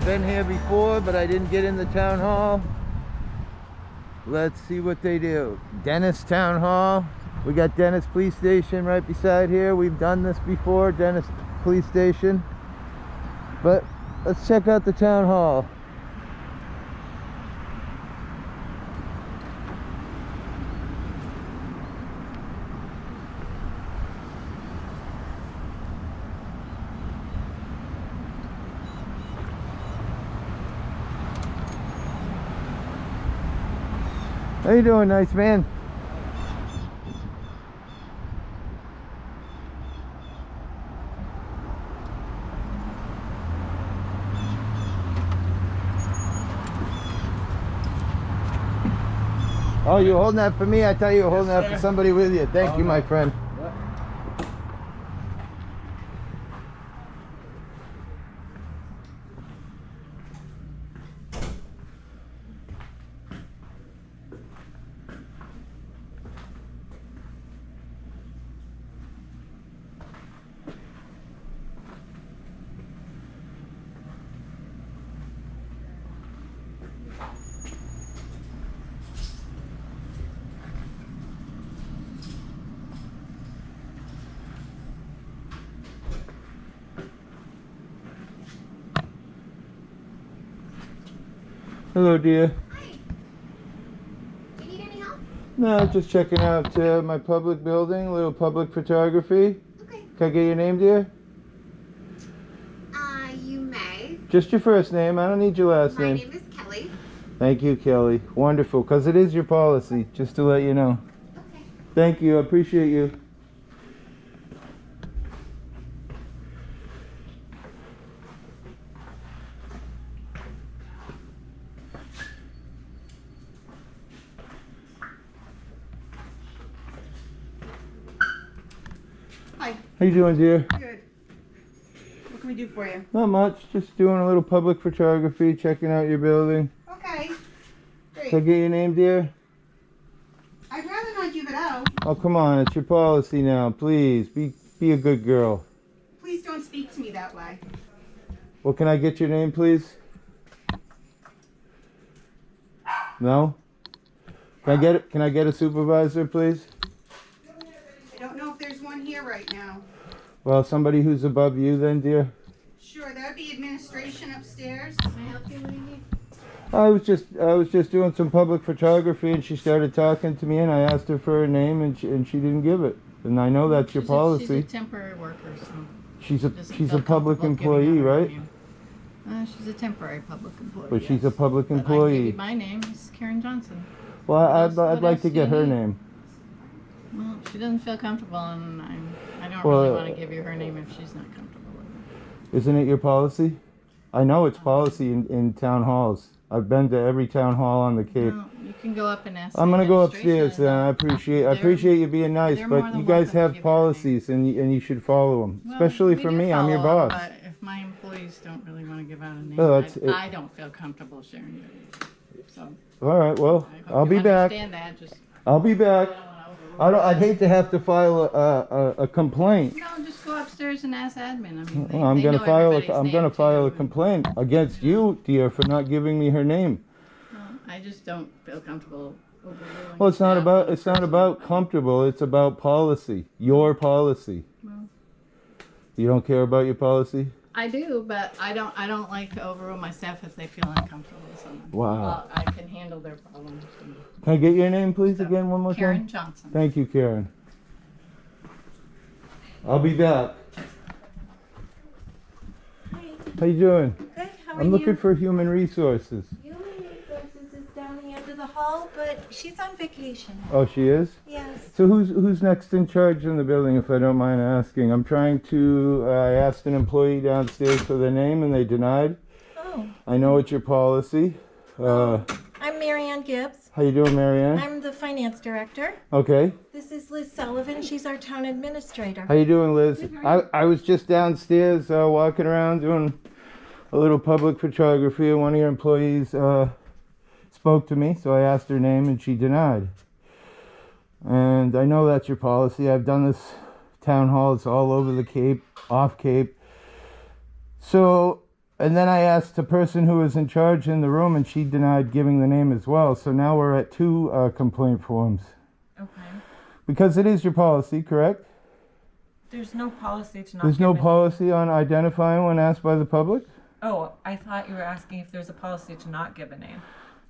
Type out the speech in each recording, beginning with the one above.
been here before, but I didn't get in the town hall. Let's see what they do. Dennis Town Hall. We got Dennis Police Station right beside here. We've done this before, Dennis Police Station. But let's check out the town hall. How you doing, nice man? Oh, you holding that for me? I thought you were holding that for somebody with you. Thank you, my friend. Hello, dear. Hi. Do you need any help? No, just checking out my public building, a little public photography. Okay. Can I get your name, dear? You may. Just your first name. I don't need your last My name. name is Kelly. Thank you, Kelly. Wonderful, because it is your policy, just to let you know. Okay. Thank you. I appreciate you. Hi. How you doing, dear? Good. What can we do for you? Not much. Just doing a little public photography, checking out your building. Okay. Great. Can I get your name, dear? I'd rather not give it out. Oh, come on. It's your policy now. Please, be a good girl. Please don't speak to me that way. Well, can I get your name, please? No? Can I get a supervisor, please? I don't know if there's one here right now. Well, somebody who's above you then, dear. Sure, that would be administration upstairs. Can I help you? What do you need? I was just doing some public photography, and she started talking to me, and I asked her for her name, and she didn't give it. And I know that's your policy. She's a temporary worker, so She's doesn't a feel public comfortable giving employee, out her right? name. She's a temporary public employee. But she's a yes. public But I can give employee. you my name. It's Karen Johnson. Well, I'd What like else to do get you her need? name. Well, she doesn't feel comfortable, and I don't Well, really want to give you her name if she's not comfortable with it. Isn't it your policy? I know it's policy in town halls. I've been to every town hall on the Cape. No, you can go up and ask. I'm the gonna go administration upstairs then. I They're- appreciate you being nice, they're more but than you guys welcome to have give you their policies and you should follow them. Well, Especially we for do me, I'm your follow 'em, boss. But if my employees don't really want to give out a name, Oh, it's- I don't feel comfortable sharing your name. So All right, well, I hope I'll you be back. understand that. Just I'll be back. I don't wanna I'd hate to have to file a complaint. No, just go upstairs and ask admin. I mean, Well, I'm they gonna know file everybody's I'm name, gonna file a too. complaint against you, dear, for not giving me her name. Well, I just don't feel comfortable overruling. Well, it's not staff about on it's not personal about things. comfortable. It's about policy. Your policy. Well, You don't care about your policy? I do, but I don't like to overrule my staff if they feel uncomfortable with something. Wow. Well, I can handle their problems. Can I get your name, please, So, again, one more Karen time? Johnson. Thank you, Karen. I'll be back. Hi, How you doing? good. How are I'm looking you? for human resources. Human Resources is down the end of the hall, but she's on vacation. Oh, she is? Yes. So who's next in charge in the building, if I don't mind asking? I'm trying to, I asked an employee downstairs for their name and they denied. Oh, I know it's your policy. I'm Marianne Gibbs. How you doing, Marianne? I'm the finance director. Okay. This is Liz Sullivan. She's our town administrator. How you doing, Liz? I was just downstairs walking around doing a little public photography, and one of your employees spoke to me, so I asked her name and she denied. And I know that's your policy. I've done this town hall. It's all over the Cape, off Cape. So And then I asked the person who was in charge in the room, and she denied giving the name as well. So now we're at 2 complaint forms. Okay. Because it is your policy, correct? There's no policy to not There's give no a name. policy on identifying when asked by the public? Oh, I thought you were asking if there's a policy to not give a name.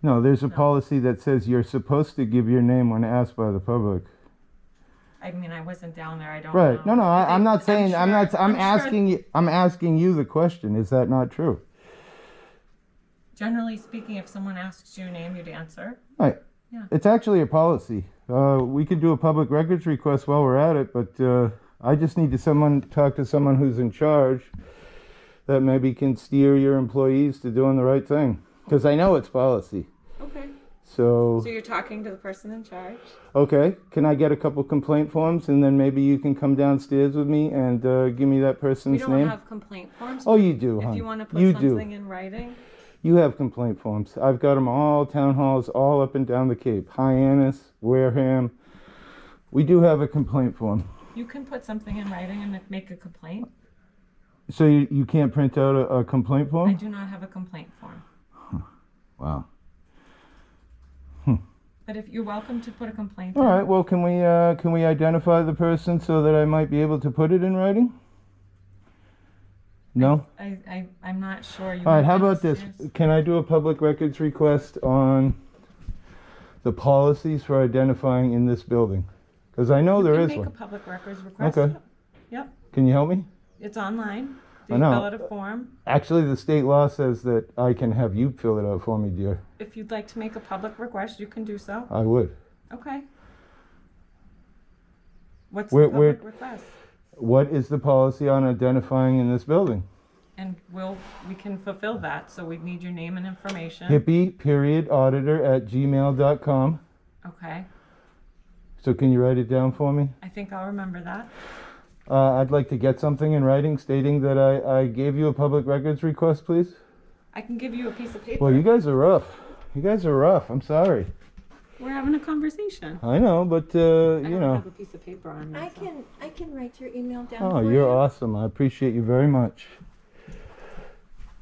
No, there's a policy that says you're supposed to give your name when asked by the public. I mean, I wasn't down there. I don't Right. know. No, I'm not saying, sure- I'm sure- asking you the question. Is that not true? Generally speaking, if someone asks your name, you'd answer. Right. Yeah. It's actually a policy. We could do a public records request while we're at it, but I just need to talk to someone who's in charge that maybe can steer your employees to doing the right thing. Because I know it's policy. Okay. So, So you're talking to the person in charge? okay, can I get a couple complaint forms, and then maybe you can come downstairs with me and give me that We person's don't name? have complaint forms. Oh, you do, If hon. you want to put You something do. in writing. You have complaint forms. I've got them all, town halls, all up and down the Cape. Hyannis, Wareham. We do have a complaint form. You can put something in writing and make a complaint. So you can't print out a complaint I form? do not have a complaint form. Wow. But if you're welcome to put a complaint All in. right, well, can we identify the person so that I might be able to put it in writing? No? I'm not sure. You All right, went how about this? downstairs. Can I do a public records request on the policies for identifying in this building? Because I know You there can is make a one. public records request. Okay. Yep. Can you help me? It's online. Do I you know. fill out a form? Actually, the state law says that I can have you fill it out for me, dear. If you'd like to make a public request, you can do so. I would. Okay. What's Where- the public request? What is the policy on identifying in this building? And we can fulfill that. So we need your name and information. Hippie.auditor@gmail.com. Okay. So can you write it down for me? I think I'll remember that. I'd like to get something in writing stating that I gave you a public records request, please. I can give you a piece of paper. Well, you guys are rough. You guys are rough. I'm sorry. We're having a conversation. I know, but I you don't know. have a piece of paper on me. I so- can write your email down Oh, for you're you. awesome. I appreciate you very much.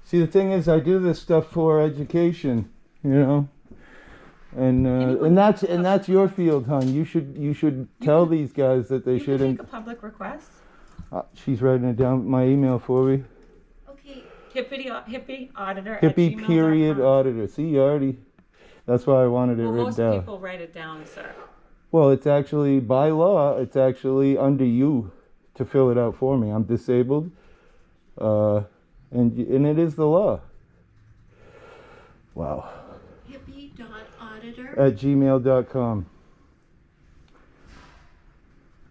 See, the thing is, I do this stuff for education, you know, and that's your field, hon. You should tell these guys that they You can shouldn't. make a public request. She's writing it down. My email for me. Okay, Hippie auditor. Hippie period @gmail.com. auditor. See, you already. That's why I wanted it Well, written most down. people write it down, sir. Well, it's actually by law. It's actually under you to fill it out for me. I'm disabled, and it is the law. Wow. hippie.auditor. @gmail.com.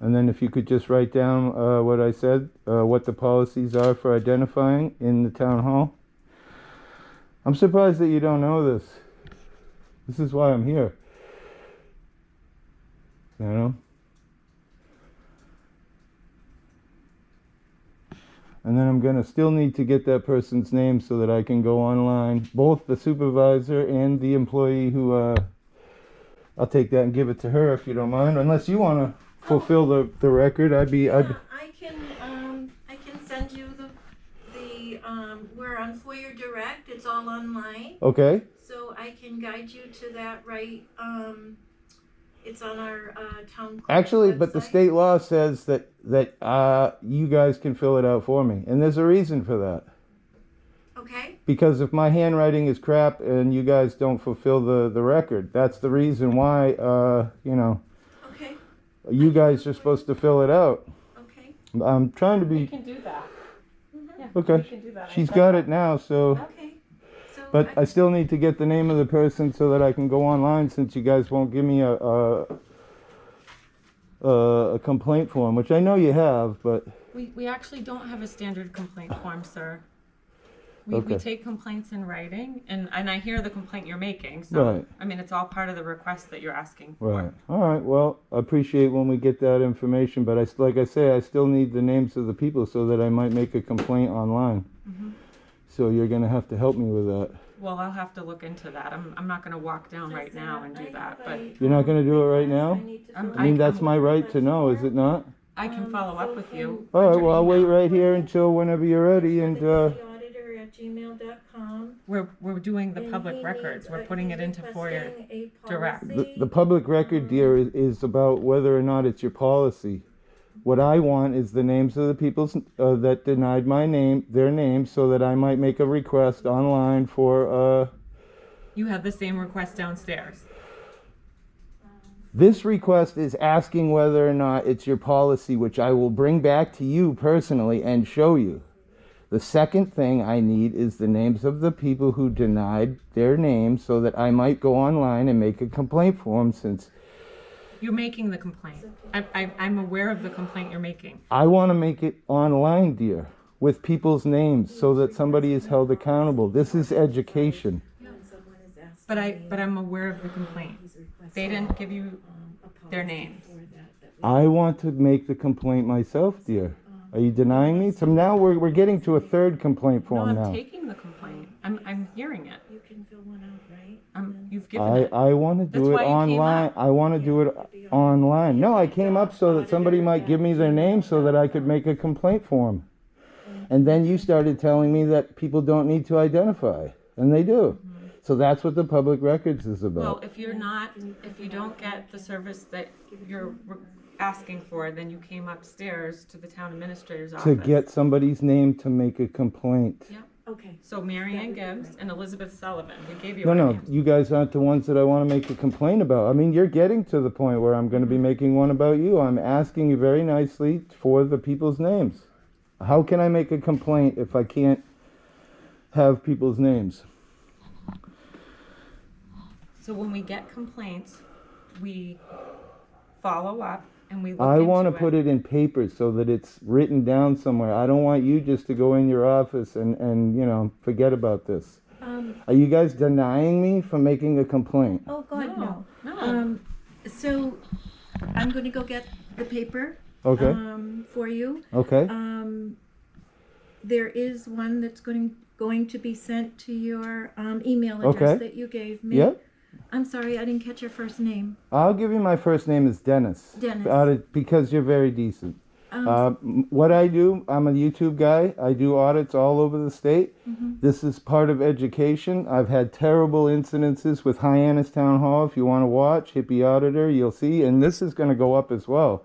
And then if you could just write down what I said, what the policies are for identifying in the town hall. I'm surprised that you don't know this. This is why I'm here. You know? And then I'm gonna still need to get that person's name so that I can go online, both the supervisor and the employee who, I'll take that and give it to her if you don't mind, unless you wanna fulfill the record. I can send you we're on FOIA Direct. It's all online, Okay, so I can guide you to that. It's on our town clerk's actually, but the website. state law says that you guys can fill it out for me, and there's a reason for that. Okay. Because if my handwriting is crap and you guys don't fulfill the record, that's the reason why, Okay. you guys are supposed to fill it out. Okay. I'm trying to We be, can do that. Yeah, okay, we can do that. she's got it now, so, Okay. So but I still need to get the name of the person so that I can go online, since you guys won't give me a complaint form, which I know you have, but, We actually don't have a standard complaint form, sir. We Okay. take complaints in writing, and I hear the complaint you're making, so, Right. I mean, it's all part of the request that you're asking for. right. All right, well, I appreciate when we get that information, but like I say, I still need the names of the people so that I might make a complaint online. Mm-hmm. So you're gonna have to help me with that. Well, I'll have to look into that. I'm not gonna walk down right now and do that, but You're not gonna do it right now? I mean, that's my right to know, is it not? I can follow up with you. All right, Your well, I'll wait email. right here until whenever you're ready, and, auditor@gmail.com. we're doing the And public he records. needs- We're putting he's it into FOIA. requesting a direct. policy. The public record, dear, is about whether or not it's your policy. What I want is the names of the people that denied their names, so that I might make a request online for, You have the same request downstairs. this request is asking whether or not it's your policy, which I will bring back to you personally and show you. The second thing I need is the names of the people who denied their names, so that I might go online and make a complaint for them, since You're making the complaint. I'm aware of the complaint you're making. I want to make it online, dear, with people's names, so that somebody is held accountable. This is education. But I'm aware of the complaint. They didn't give you their names. I want to make the complaint myself, dear. Are you denying me? So now we're getting to a third complaint No, form I'm now. taking the complaint. I'm hearing it. You can fill one out, right? You've given it. I want to do That's it why you came online. up. I want to do it online. No, I came up so that somebody might give me their name, so that I could make a complaint for them. And then you started telling me that people don't need to identify, and they do. So that's what the public records is Well, about. if you don't get the service that you're asking for, then you came upstairs to the town administrator's office. To get somebody's name to make a complaint. Yeah. Okay. So Mary Ann Gibbs and Elizabeth Sullivan, we gave you No, our no, names. you guys aren't the ones that I want to make a complaint about. I mean, you're getting to the point where I'm going to be making one about you. I'm asking you very nicely for the people's names. How can I make a complaint if I can't have people's names? So when we get complaints, we follow up and we look I into want to it. put it in paper so that it's written down somewhere. I don't want you just to go in your office and forget about this. Are you guys denying me from making a complaint? Oh, God, no. No. So I'm going to go get the paper. Okay. For you. Okay. There is one that's going to be sent to your email address Okay. that you gave me. Yep. I'm sorry, I didn't catch your first name. I'll give you my first name is Dennis. Dennis. Because you're very decent. What I do, I'm a YouTube guy. I do audits all over the state. This is part of education. I've had terrible incidences with Hyannis Town Hall. If you want to watch Hippie Auditor, you'll see. And this is going to go up as well,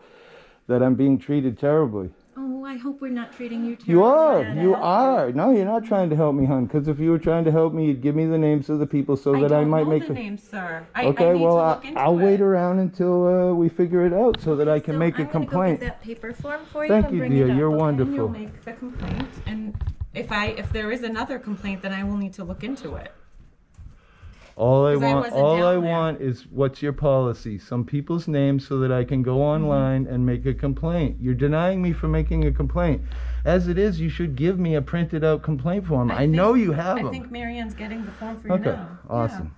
that I'm being treated terribly. Oh, I hope we're not treating you terribly. You are. Dad. You are. No, you're not trying to help me, hon. Because if you were trying to help me, you'd give me the names of the people so that I might make the names, sir. Okay, I need well, to look into I'll it. wait around until we figure it out so that I can make a complaint. I'm going to go get that paper form for you Thank and you, bring dear. it up. You're okay? wonderful. You'll make the complaint, and if there is another complaint, then I will need to look into it. All I 'Cause I want, wasn't all I down there. want is what's your policy? Some people's names so that I can go online and make a complaint. You're denying me from making a complaint. As it is, you should give me a printed out complaint form. I know you have I them. think Mary Ann's getting the form for you Okay, now. awesome.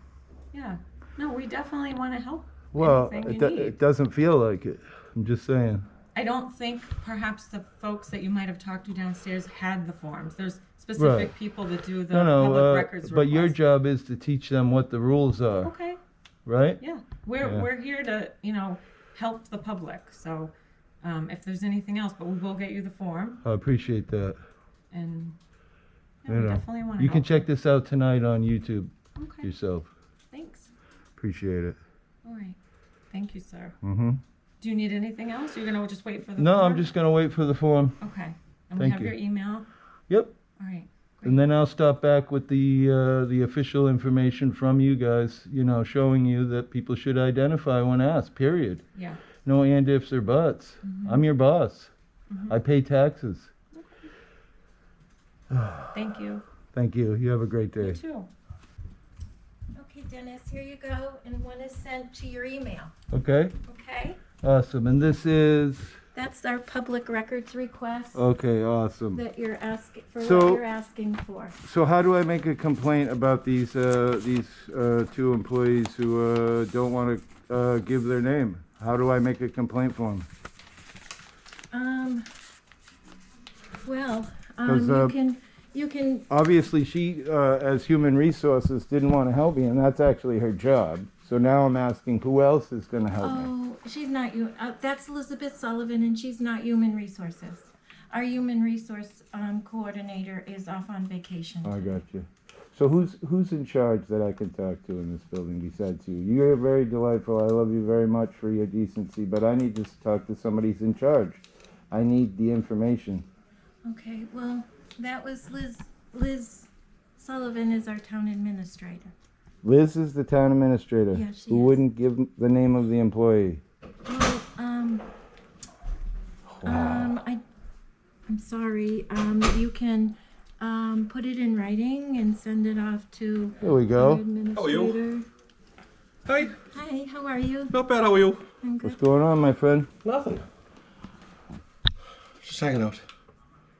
Yeah. No, we definitely want to help. Well, anything you need. it doesn't feel like it. I'm just saying. I don't think perhaps the folks that you might have talked to downstairs had the forms. There's specific Right. people that do the No, public records but your request. job is to teach them what the rules are, Okay. right? Yeah. Yeah. We're here to, help the public. So if there's anything else, but we will get you the form, I appreciate that. and You we know, definitely want to You help. can check this out tonight on YouTube Okay. yourself. Thanks. Appreciate it. All right. Thank you, sir. Mm-hmm. Do you need anything else? You're gonna just wait for the No, form? I'm just gonna wait for the form. Okay. And we Thank have you. your email. Yep. All right. And then I'll stop back with the official information from you guys, showing you that people should identify when asked, period. Yeah. No and ifs or buts. I'm your boss. I pay taxes. Thank you. Thank you. You have a great day. You too. Okay, Dennis, here you go, and one is sent to your email, Okay. okay? Awesome. And this is That's our public records request okay. Awesome. that you're asking, for So- what you're asking for. So how do I make a complaint about these two employees who don't want to give their name? How do I make a complaint for them? Well, 'Cause, you can, Obviously, she, as human resources, didn't want to help me, and that's actually her job. So now I'm asking, who else is going to help me? oh, she's not you, that's Elizabeth Sullivan, and she's not human resources. Our human resource coordinator is off on vacation. I got you. So who's in charge that I can talk to in this building besides you? You're very delightful. I love you very much for your decency, but I need to talk to somebody who's in charge. I need the information. Okay, well, that was Liz Sullivan is our town administrator. Liz is the town administrator. Yeah, she who is. wouldn't give the name of the employee. Well, Wow. I'm sorry. You can put it in writing and send it off to Here we the go. administrator. How are you? Hi, Hi, how are you? not bad, how are you? I'm What's good. going on, my friend? Nothing. Just hanging out.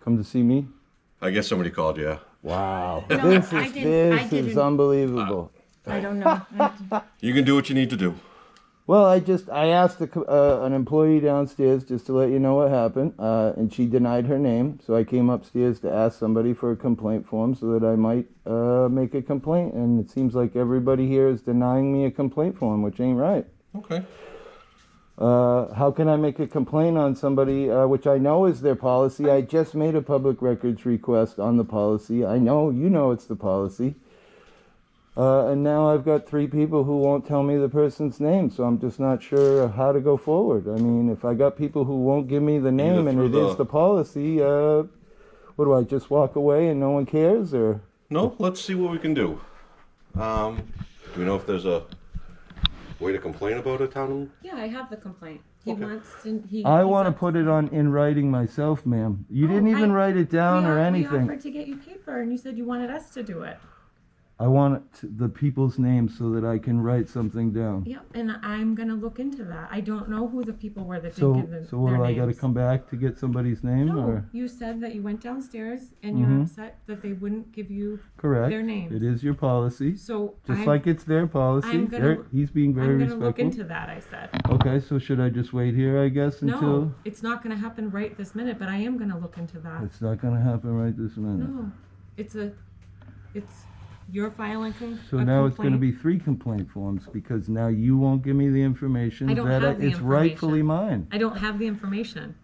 Come to see me? I guess somebody called you, yeah. Wow. No, this I is didn't- I this is didn't. unbelievable. I don't know. You can do what you need to do. Well, I asked an employee downstairs just to let you know what happened, and she denied her name. So I came upstairs to ask somebody for a complaint form so that I might make a complaint. And it seems like everybody here is denying me a complaint form, which ain't right. Okay. How can I make a complaint on somebody, which I know is their policy? I just made a public records request on the policy. I know, you know it's the policy. And now I've got 3 people who won't tell me the person's name, so I'm just not sure how to go forward. I mean, if I got people who won't give me the name and it is the policy, what do I just walk away and no one cares, or? No, let's see what we can do. Do we know if there's a way to complain about a town? Yeah, I have the complaint. He Okay. wants to, I want to put it on in writing myself, ma'am. You didn't even write it down or We anything. offered to get you paper and you said you wanted us to do it. I want the people's names so that I can write something down. Yep, and I'm gonna look into that. I don't know who the people were that So, didn't give so what their do I names. got to come back to get somebody's name, No, or? you said that you went downstairs and you're Mhm. upset that they wouldn't give you Correct. their names. It is your policy, So just I'm, like it's their policy. I'm gonna- He's being very I'm gonna respectful. look into that, I said. Okay, so should I just wait here, I guess, until? No, it's not gonna happen right this minute, but I am gonna look into that. It's not gonna happen right this minute. No, it's you're filing So a now it's gonna complaint. be 3 complaint forms because now you won't give me the information I don't that have the it's rightfully information. mine. I don't have the information.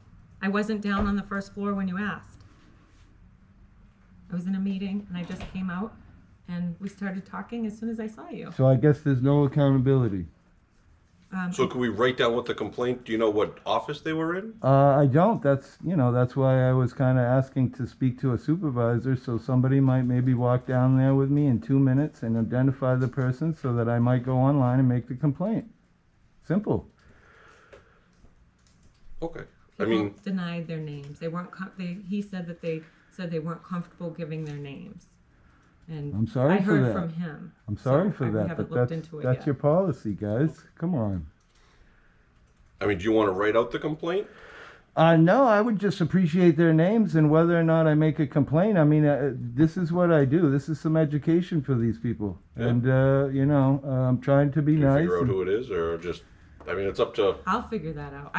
I wasn't down on the first floor when you asked. I was in a meeting and I just came out and we started talking as soon as I saw you. So I guess there's no accountability. So can we write down what the complaint, do you know what office they were in? I don't. That's why I was kind of asking to speak to a supervisor, so somebody might maybe walk down there with me in 2 minutes and identify the person so that I might go online and make the complaint. Simple. Okay. People I mean, denied their names. They weren't. He said that they weren't comfortable giving their names. And I'm sorry I for heard that. from him. I'm sorry So for we that, haven't but looked that's into it that's yet. your policy, guys. Come on. do you want to write out the complaint? No, I would just appreciate their names and whether or not I make a complaint. I mean, this is what I do. This is some education for these people, Yeah. and I'm trying to be Can you nice. figure out and- who it is, or just, I mean, it's up to, I'll figure that out.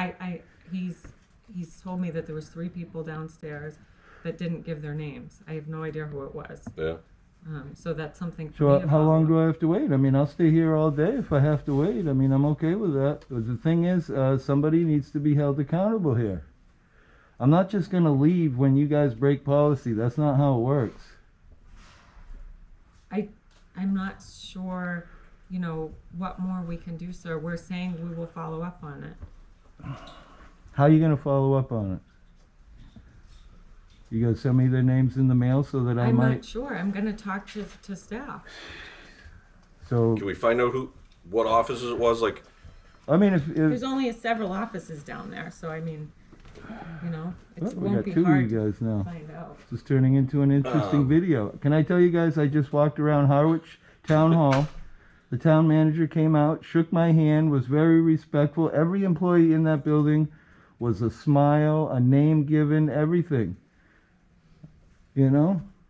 He's told me that there was 3 people downstairs that didn't give their names. I have no idea who it was. yeah. So that's something for So me to how long follow do I have to wait? I mean, I'll stay here all day if I have to wait. I mean, I'm okay with that. But the thing is, somebody needs to be held accountable here. I'm not just going to leave when you guys break policy. That's not how it works. I'm not sure, what more we can do, sir. We're saying we will follow up on it. How are you going to follow up on it? You going to send me their names in the mail so that I I'm might... not sure. I'm gonna talk to staff. So, Can we find out what offices it was, like, I mean, if There's only several offices down there, so I mean, it well, we won't got be 2 of hard you to guys now. find out. This is turning into an interesting video. Can I tell you guys, I just walked around Harwich Town Hall. The town manager came out, shook my hand, was very respectful. Every employee in that building was a smile, a name given, everything.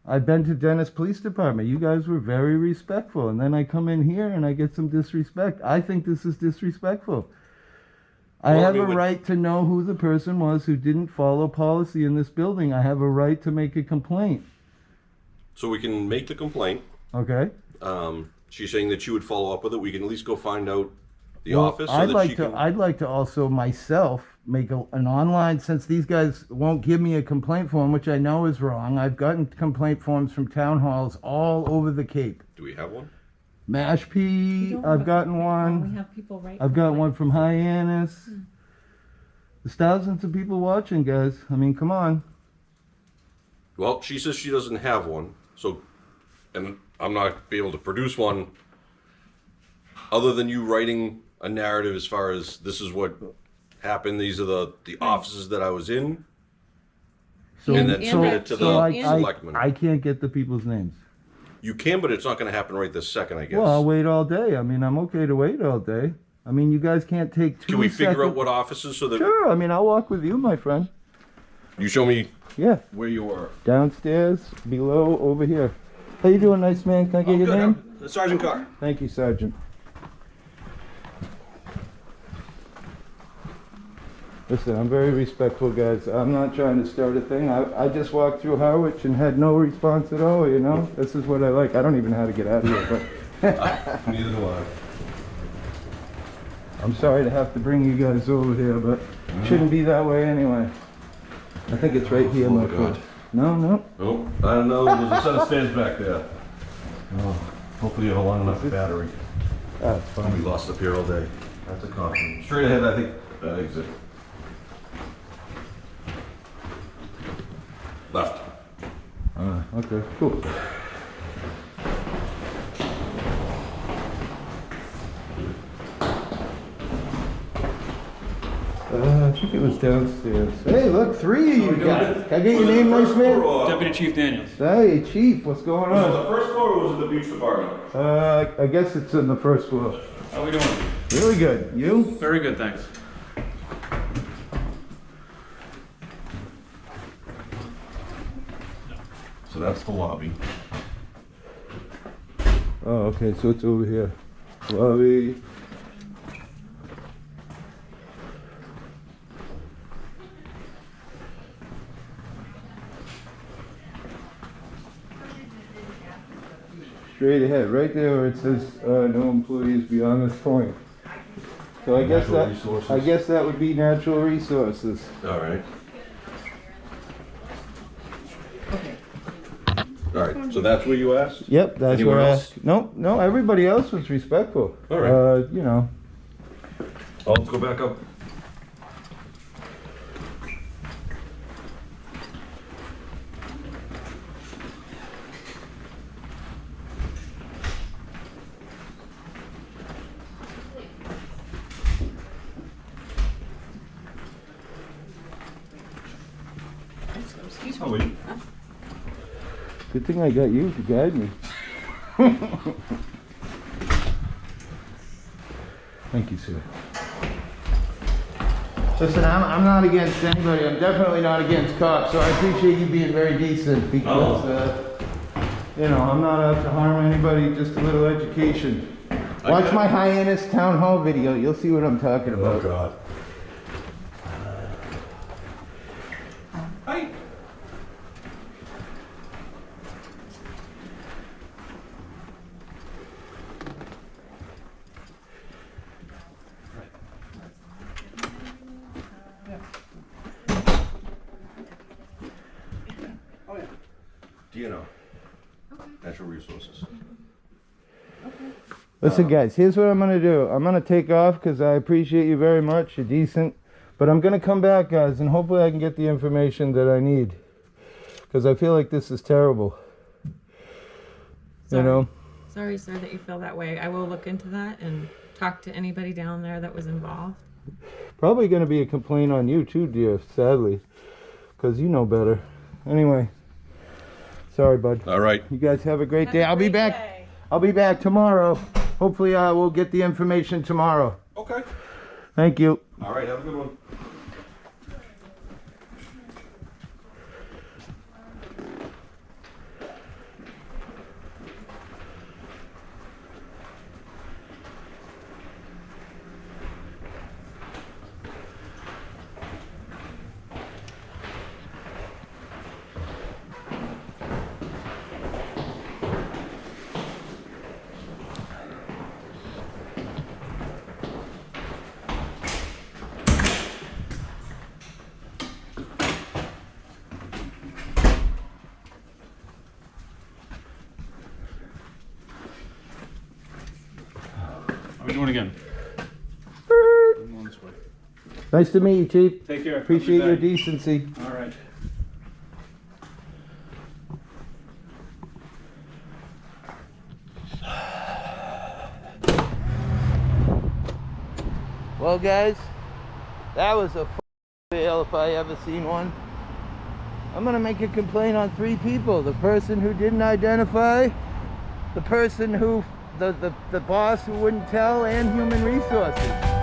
I've been to Dennis Police Department. You guys were very respectful. And then I come in here and I get some disrespect. I think this is disrespectful. I Well, I have mean, a right to know who the person was who didn't follow policy in this building. I have a right to make a complaint. so we can make the complaint. Okay? She's saying that she would follow up with it. We can at least go find out the office so I'd that like she to. can? I'd like to also myself make an online, since these guys won't give me a complaint form, which I know is wrong. I've gotten complaint forms from town halls all over the Cape. Do we have one? Mashpee, I've gotten We one. have people write. I've got one from Hyannis. There's thousands of people watching, guys. I mean, come on. Well, she says she doesn't have one, so, and I'm not be able to produce one other than you writing a narrative as far as this is what happened. These are the offices that I was in. So, And then submit it to the selectmen. I can't get the people's names. You can, but it's not going to happen right this second, I guess. Well, I'll wait all day. I mean, I'm okay to wait all day. I mean, you guys can't take 2 Can we figure seconds. out what offices so that Sure. I mean, I'll walk with you, my friend. you show me Yeah. where you were? Downstairs, below, over here. How you doing, nice man? Can I get your name? Sergeant Carr. Thank you, Sergeant. Listen, I'm very respectful, guys. I'm not trying to start a thing. I just walked through Harwich and had no response at all, you know? This is what I like. I don't even know how to get out of here, but Neither do I. I'm sorry to have to bring you guys over here, but it shouldn't be that way anyway. I think it's right here, Oh, my God. friend. No, no. Oh, I don't know. There's a set of stairs back there. Oh, hopefully you have a long enough battery. That's I'll fine. be lost up here all day. That's a caution. Straight ahead, I think. Exit. Left. Okay, cool. I think it was downstairs. Hey, look, 3 of you guys. Can I get your name, nice man? Deputy Chief Daniels. Hey, Chief, what's going Was it on? the first floor or was it the beach department? I guess it's in the first floor. How we doing? Really good. You? Very good, thanks. So that's the lobby. Oh, okay, so it's over here. Lobby. Straight ahead, right there where it says no employees beyond this point. So I guess Natural that resources. I guess that would be natural resources. All right. All right, so that's where you asked? Yep, that's Anywhere where else? No, everybody else was respectful. All right. You know. I'll go back up. How are you? Good thing I got you to guide me. Thank you, sir. Listen, I'm not against anybody. I'm definitely not against cops, so I appreciate you being very decent because, you know, I'm not out to harm anybody, just a little education. Watch my Hyannis Town Hall video. You'll see what I'm talking about. Oh, God. Hi. DNO. Natural Resources. Listen, guys, here's what I'm gonna do. I'm gonna take off because I appreciate you very much. You're decent. But I'm gonna come back, guys, and hopefully I can get the information that I need. Because I feel like this is terrible. Sorry. You know? Sorry, sir, that you feel that way. I will look into that and talk to anybody down there that was involved. Probably gonna be a complaint on you too, dear, sadly. Because you know better. Anyway. Sorry, bud. All right. You guys have a great day. I'll be back. I'll be back tomorrow. Hopefully I will get the information tomorrow. Okay. Thank you. All right, have a good one. We're doing it again. I'm going this way. Nice to meet you, Chief. Take care. Have a Appreciate good your day. decency. All right. Well, guys, that was a fail if I ever seen one. I'm gonna make a complaint on 3 people. The person who didn't identify, the person who, the boss who wouldn't tell, and human resources.